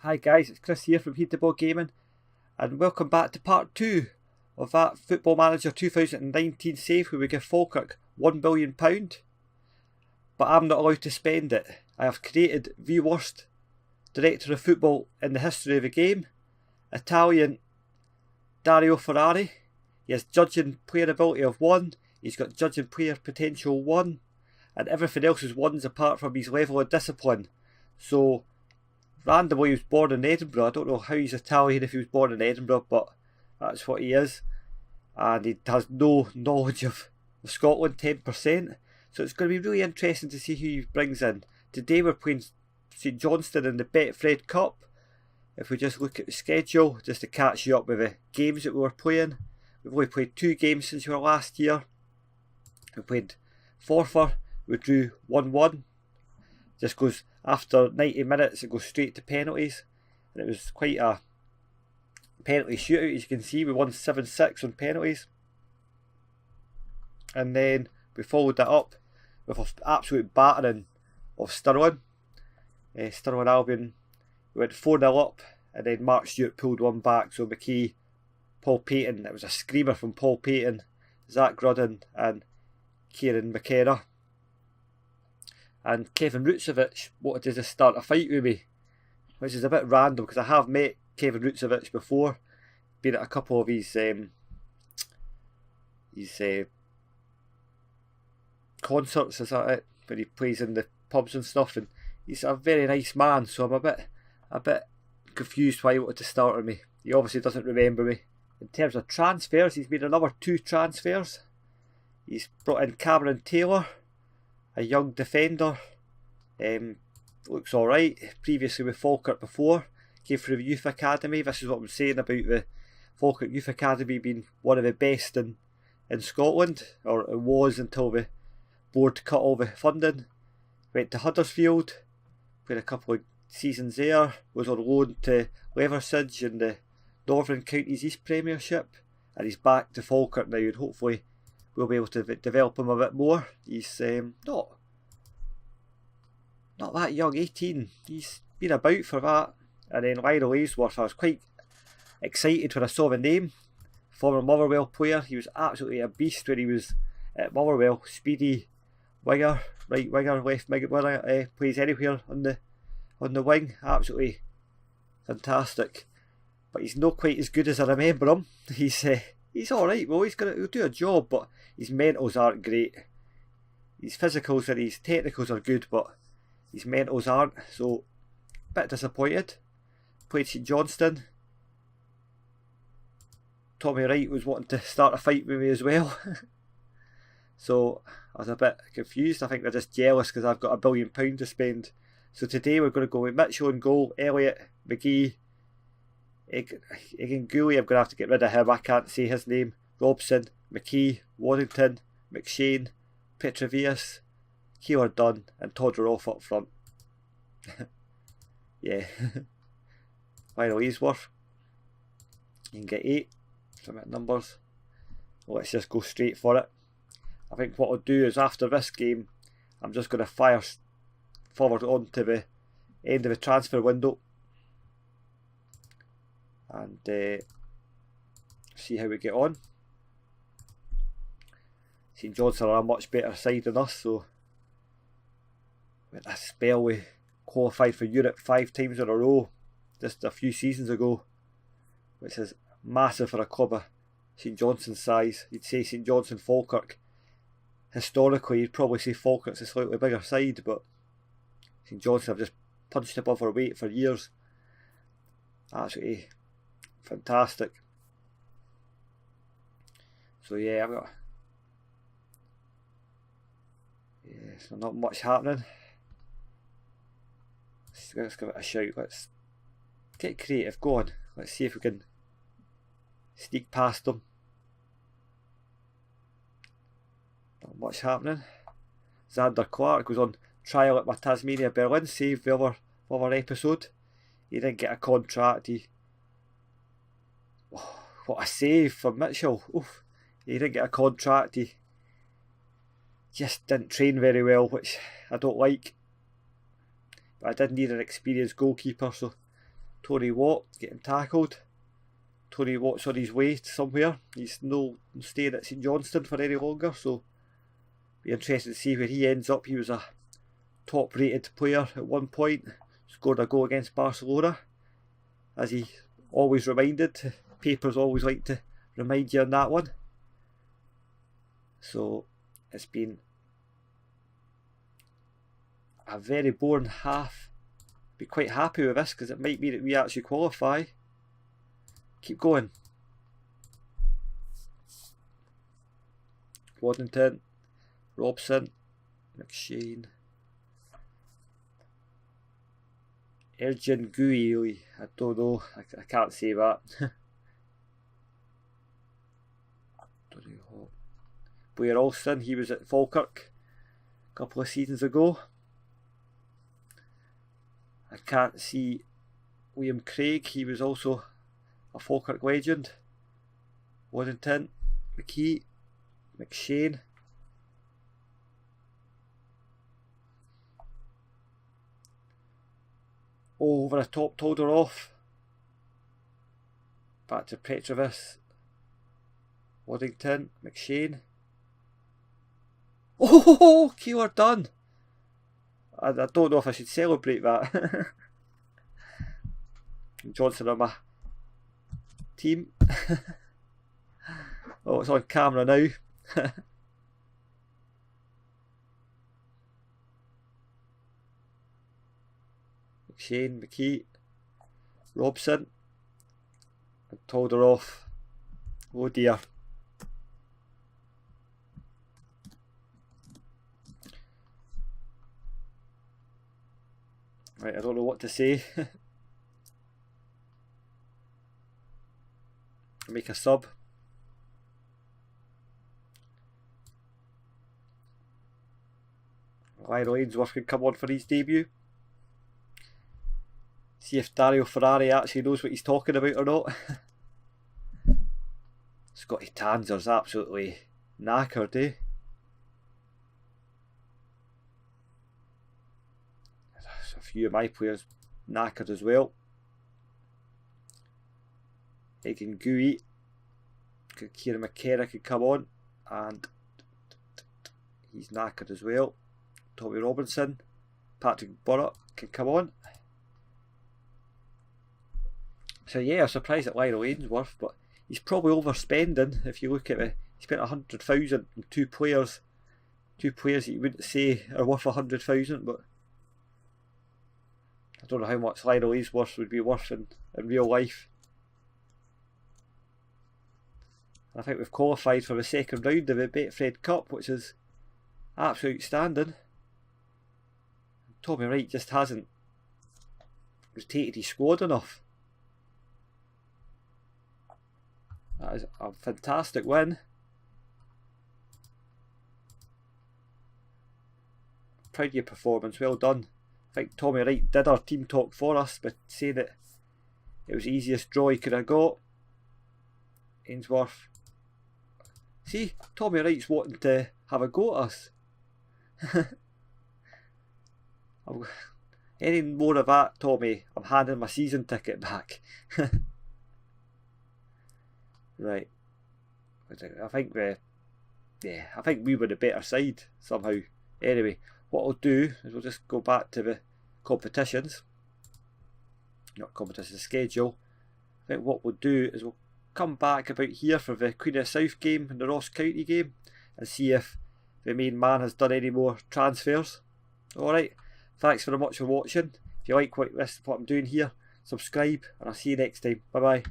Hi guys, it's Chris here from Heatable Gaming, and welcome back to part 2 of that Football Manager 2019 save where we give Falkirk £1 billion, but I'm not allowed to spend it. I have created the worst director of football in the history of the game, Italian Dario Ferrari. He has judging player ability of 1, he's got judging player potential 1, and everything else is 1s apart from his level of discipline. So randomly he was born in Edinburgh. I don't know how he's Italian if he was born in Edinburgh, but that's what he is. And he has no knowledge of Scotland, 10%. So it's going to be really interesting to see who he brings in. Today we're playing St Johnstone in the Betfred Cup. If we just look at the schedule, just to catch you up with the games that we were playing. We've only played 2 games since we were last year. We played Forfar, we drew 1-1. Just goes after 90 minutes, it goes straight to penalties, and it was quite a penalty shootout. As you can see, we won 7-6 on penalties, and then we followed that up with an absolute battering of Stirling. Stirling Albion, we went 4-0 up, and then Mark Stewart pulled one back. So McKee, Paul Payton, it was a screamer from Paul Payton, Zach Grudden, and Kieran McKenna. And Kevin Rutsevich wanted to just start a fight with me, which is a bit random because I have met Kevin Rutsevich before, been at a couple of his concerts, is that it? Where he plays in the pubs and stuff, and he's a very nice man. So I'm a bit confused why he wanted to start with me. He obviously doesn't remember me. In terms of transfers, he's made another 2 transfers. He's brought in Cameron Taylor, a young defender, looks alright. Previously with Falkirk before, came through the youth academy. This is what I'm saying about the Falkirk youth academy being one of the best in Scotland, or it was until the board cut all the funding. Went to Huddersfield, played a couple of seasons there, was on loan to Leversidge in the Northern Counties East Premiership, and he's back to Falkirk now, and hopefully we'll be able to develop him a bit more. He's not that young, 18. He's been about for that. And then Lionel Ainsworth, I was quite excited when I saw the name. Former Motherwell player. He was absolutely a beast when he was at Motherwell. Speedy winger, right winger, left winger, plays anywhere on the wing. Absolutely fantastic. But he's not quite as good as I remember him. He's alright, well he'll do a job, but his mentals aren't great. His physicals and his technicals are good, but his mentals aren't, so a bit disappointed. Played St Johnstone. Tommy Wright was wanting to start a fight with me as well. So I was a bit confused. I think they're just jealous because I've got £1 billion to spend. So today we're going to go with Mitchell in goal, Elliott, McGee, Eganguli, I'm going to have to get rid of him, I can't say his name, Robson, McKee, Warrington, McShane, Petrovius, Keeler Dunn, and Todorov up front. Yeah. Lionel Ainsworth. You can get 8 from it numbers. Let's just go straight for it. I think what I'll do is after this game, I'm just going to fire forward on to the end of the transfer window and see how we get on. St Johnstone are a much better side than us, so with a spell we qualified for Europe 5 times in a row just a few seasons ago, which is massive for a club of St Johnstone's size. You'd say St Johnstone, Falkirk. Historically you'd probably say Falkirk's a slightly bigger side, but St Johnstone have just punched above our weight for years. Absolutely fantastic. So yeah, I've got so not much happening. Let's give it a shout. Let's get creative. Go on. Let's see if we can sneak past them. Not much happening. Xander Clark was on trial at my Tasmania Berlin save the other episode. He didn't get a contract. What a save from Mitchell. Oof. He didn't get a contract. He just didn't train very well, which I don't like. But I did need an experienced goalkeeper, so Tony Watt getting tackled. Tony Watt's on his way to somewhere. He's no staying at St Johnstone for any longer, so be interested to see where he ends up. He was a top rated player at one point, scored a goal against Barcelona, as he always reminded. Papers always like to remind you on that one. So it's been a very boring half. Be quite happy with this because it might mean that we actually qualify. Keep going. Waddington, Robson, McShane, Ergin Gui. I don't know. I can't say that. Blair Alston, he was at Falkirk a couple of seasons ago. I can't see William Craig, he was also a Falkirk legend. Waddington, McKee, McShane. Over the top, Tolderoff. Back to Petrovis. Waddington, McShane. Oh, Keeler done. I don't know if I should celebrate that. Johnson on my team. Oh, it's on camera now. McShane, McKee, Robson, and Tolderoff. Oh dear. Right, I don't know what to say. Make a sub. Lionel Ainsworth can come on for his debut. See if Dario Ferrari actually knows what he's talking about or not. Scotty Tanzer's absolutely knackered, eh? A few of my players knackered as well. Egan Gui, Kieran McKenna could come on, and he's knackered as well. Tommy Robinson, Patrick Burrett can come on. So yeah, I'm surprised at Lionel Ainsworth, but he's probably overspending. If you look at it, he spent 100,000 on two players that you wouldn't say are worth 100,000, but I don't know how much Lionel Ainsworth would be worth in real life. I think we've qualified for the second round of the Betfred Cup, which is absolutely outstanding. Tommy Wright just hasn't rotated his squad enough. That is a fantastic win. Proud of your performance, well done. I think Tommy Wright did our team talk for us, but saying that it was the easiest draw he could have got. Ainsworth. See, Tommy Wright's wanting to have a go at us. Any more of that, Tommy, I'm handing my season ticket back. Right. I think we were the better side somehow. Anyway, what I'll do is we'll just go back to the competitions. Not competition, schedule. I think what we'll do is we'll come back about here for the Queen of the South game and the Ross County game and see if the main man has done any more transfers. Alright, thanks very much for watching. If you like what I'm doing here, subscribe and I'll see you next time. Bye bye.